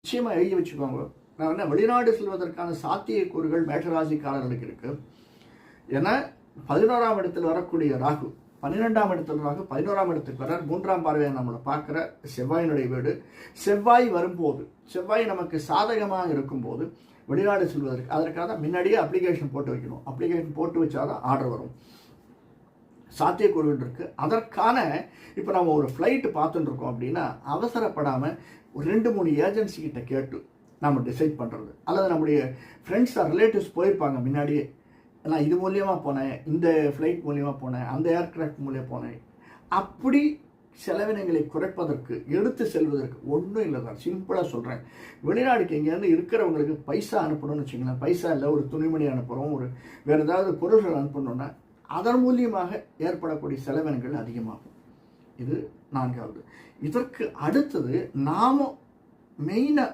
நிச்சயமா எழுதி வச்சுக்கோங்க. நான் என்ன வெளிநாடு செல்வதற்கான சாத்தியக்கூறுகள் மேஷராசிக்காரர்களுக்கு இருக்கு. ஏன்னா 11ஆம் இடத்தில் வரக்கூடிய ராகு, 12ஆம் இடத்தில் ராகு 11ஆம் இடத்துக்கு வர 3ஆம் பார்வையை நம்மளை பார்க்குற செவ்வாயினுடைய வீடு. செவ்வாய் வரும்போது, செவ்வாய் நமக்கு சாதகமாக இருக்கும்போது வெளிநாடு செல்வதற்கு அதற்காக தான் முன்னாடியே அப்ளிகேஷன் போட்டு வைக்கணும். அப்ளிகேஷன் போட்டு வச்சாதான் ஆர்டர் வரும். சாத்தியக்கூறுகள் இருக்குது. அதற்கான இப்போ நம்ம ஒரு ஃப்ளைட்டு பார்த்துட்டு இருக்கோம் அப்படின்னா அவசரப்படாமல் ஒரு 2-3 ஏஜென்சி கிட்ட கேட்டு நம்ம டிசைட் பண்ணுறது, அல்லது நம்முடைய ஃப்ரெண்ட்ஸ் ஆர் ரிலேட்டிவ்ஸ் போயிருப்பாங்க முன்னாடியே, நான் இது மூலியமாக போனேன், இந்த ஃப்ளைட் மூலியமாக போனேன், அந்த ஏர்கிராஃப்ட் மூலியமாக போனேன், அப்படி செலவினங்களை குறைப்பதற்கு எடுத்து செல்வதற்கு ஒன்றும் இல்லை தான். சிம்பிளாக சொல்கிறேன். வெளிநாடுக்கு எங்கேருந்து இருக்கிறவங்களுக்கு பைசா அனுப்பணும்னு வச்சுங்களேன், பைசா இல்லை ஒரு துணிமணி அனுப்புகிறோம், ஒரு வேறு ஏதாவது பொருள்கள் அனுப்பணுன்னா அதன் மூலியமாக ஏற்படக்கூடிய செலவினங்கள் அதிகமாகும். இது 4வது. இதற்கு அடுத்தது நாம மெயினாக